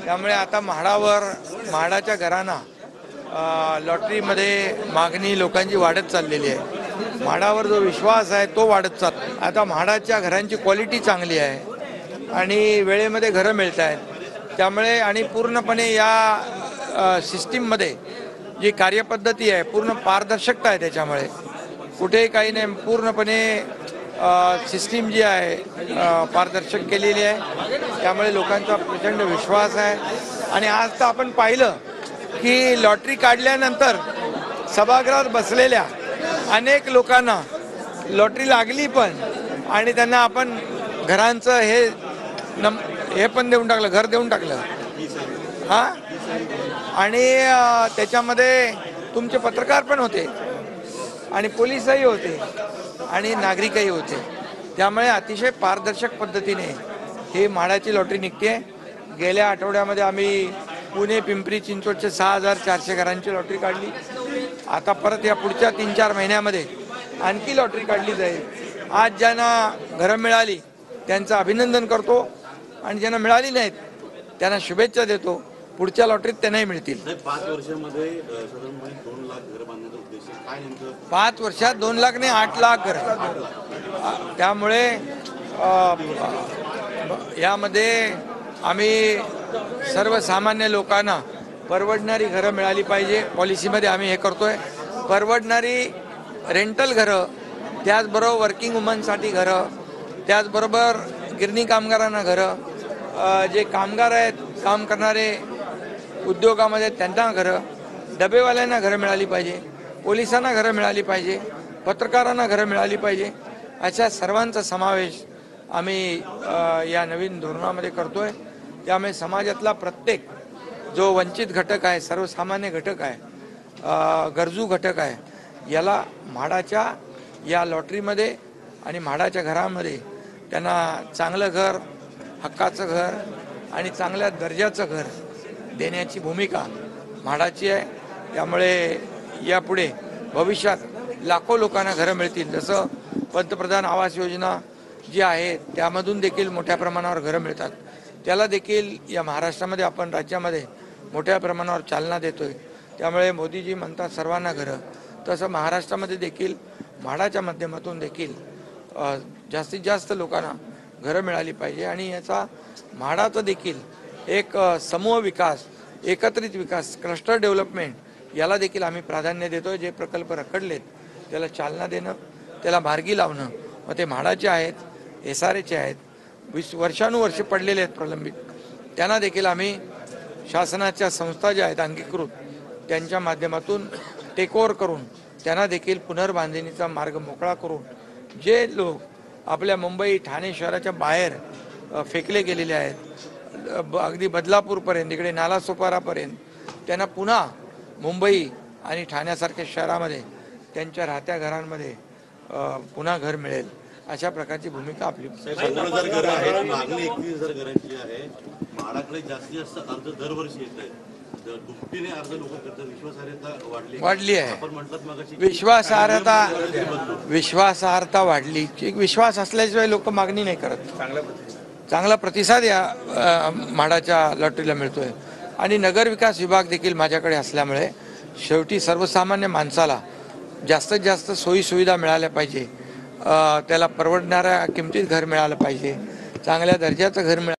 त्यामुळे आता म्हाडाच्या घरांना लॉटरीमध्ये मागणी लोकांची वाढत चाललेली आहे। म्हाडावर जो विश्वास आहे तो वाढत चालला। आता म्हाडाच्या घरांची क्वालिटी चांगली आहे आणि वेळेमध्ये घरं मिळत आहेत। त्यामुळे आणि पूर्णपणे या सिस्टीममध्ये जी कार्यपद्धती आहे पूर्ण पारदर्शकता आहे। त्याच्यामुळे कुठेही काही नाही, पूर्णपणे सिस्टीम जी आहे पारदर्शक केलेली आहे। त्यामुळे लोकांचा प्रचंड विश्वास आहे। आणि आज तर आपण पाहिलं की लॉटरी काढल्यानंतर सभागृहात बसलेल्या अनेक लोकांना लॉटरी लागली पण आणि त्यांना आपण घरांचं हे पण देऊन टाकलं, घर देऊन टाकलं हां। आणि त्याच्यामध्ये तुमचे पत्रकार पण होते आणि पोलीसही होते आणि नागरिकही होते। त्यामुळे अतिशय पारदर्शक पद्धतीने ही म्हाडाची लॉटरी निघते। गेल्या आठवड्यामध्ये आम्ही पुणे पिंपरी चिंचवडचे 6400 घरांची लॉटरी काढली। आता परत या पुढच्या 3-4 महिन्यामध्ये आणखी लॉटरी काढली जाईल। आज ज्यांना घरं मिळाली त्यांचं अभिनंदन करतो आणि ज्यांना मिळाली नाहीत त्यांना शुभेच्छा देतो। पुढच्या लॉटरीत त्यांनाही मिळतील। 5 वर्षामध्ये साधारणपणे 2 लाख घर बांधण्याचा उद्देश आहे। काय नेमकं 5 वर्षात 2 लाख नाही 8 लाख घर। त्यामुळे यामध्ये आम्ही सर्वसामान्य लोकांना परवडणारी घरं मिळाली पाहिजे। पॉलिसीमध्ये आम्ही हे करतोय, परवडणारी रेंटल घरं, त्याचबरोबर वर्किंग वुमनसाठी घरं, त्याचबरोबर गिरणी कामगारांना घरं, जे कामगार आहेत काम करणारे उद्योगामध्ये त्यांना घरं, डबेवाल्यांना घरं मिळाली पाहिजे, पोलिसांना घरं मिळाली पाहिजे, पत्रकारांना घरं मिळाली पाहिजे। अशा सर्वांचा समावेश आम्ही या नवीन धोरणामध्ये करतोय। त्यामुळे समाजातला प्रत्येक जो वंचित घटक आहे, सर्वसामान्य घटक आहे, गरजू घटक आहे, याला म्हाडाच्या या लॉटरीमध्ये आणि म्हाडाच्या घरामध्ये त्यांना चांगलं घर, हक्काचं घर आणि चांगल्या दर्जाचं घर देण्याची भूमिका म्हाडाची आहे। त्यामुळे यापुढे भविष्यात लाखो लोकांना घरं मिळतील। जसं पंतप्रधान आवास योजना जी आहे त्यामधून देखील मोठ्या प्रमाणावर घरं मिळतात, त्याला देखील या महाराष्ट्रामध्ये आपण राज्यामध्ये मोठ्या प्रमाणावर चालना देतोय। त्यामुळे मोदीजी म्हणतात सर्वांना घरं, तसं महाराष्ट्रामध्ये देखील म्हाडाच्या माध्यमातून देखील जास्तीत जास्त लोकांना घरं मिळाली पाहिजे। आणि याचा म्हाडाचा देखील एक समूह विकास, एकत्रित विकास, क्लस्टर डेव्हलपमेंट याला देखील आम्ही प्राधान्य देतोय। जे प्रकल्प रखडलेत त्याला चालना देणं, त्याला मार्गी लावणं, मग ते म्हाडाचे आहेत, SRAचे आहेत, वर्षानुवर्षे पडलेले आहेत प्रलंबित, त्यांना देखील आम्ही शासनाच्या संस्था ज्या आहेत अंगीकृत त्यांच्या माध्यमातून टेकओव्हर करून त्यांना देखील पुनर्बांधणीचा मार्ग मोकळा करून जे लोक आपल्या मुंबई ठाणे शहराच्या बाहेर फेकले गेलेले आहेत, अगदी बदलापूरपर्यंत, इकडे नालासोपारापर्यंत, त्यांना पुन्हा मुंबई आणि ठाण्यासारख्या शहरामध्ये त्यांच्या राहत्या घरांमध्ये पुन्हा घर मिळेल, अशा प्रकारची भूमिका आपली। 17,000 घरं आहेत, मागणी 31,000 घरांची आहे। म्हाडाकडे जास्तीत जास्त अर्ज दरवर्षी येत आहे, दुपटीने अर्ज लोक करतात। विश्वासार्हता वाढली आहे। विश्वासार्हता वाढली। एक विश्वास असल्याशिवाय लोक मागणी नाही करत। चांगला प्रतिसाद या म्हाडाच्या लॉटरीला मिळतोय आणि नगर विकास विभाग देखील माझ्याकडे असल्यामुळे शेवटी सर्वसामान्य माणसाला जास्तीत जास्त सोयी सुविधा मिळाल्या पाहिजे, त्याला परवडणाऱ्या किमतीत घर मिळालं पाहिजे, चांगल्या दर्जाचं घर मिळालं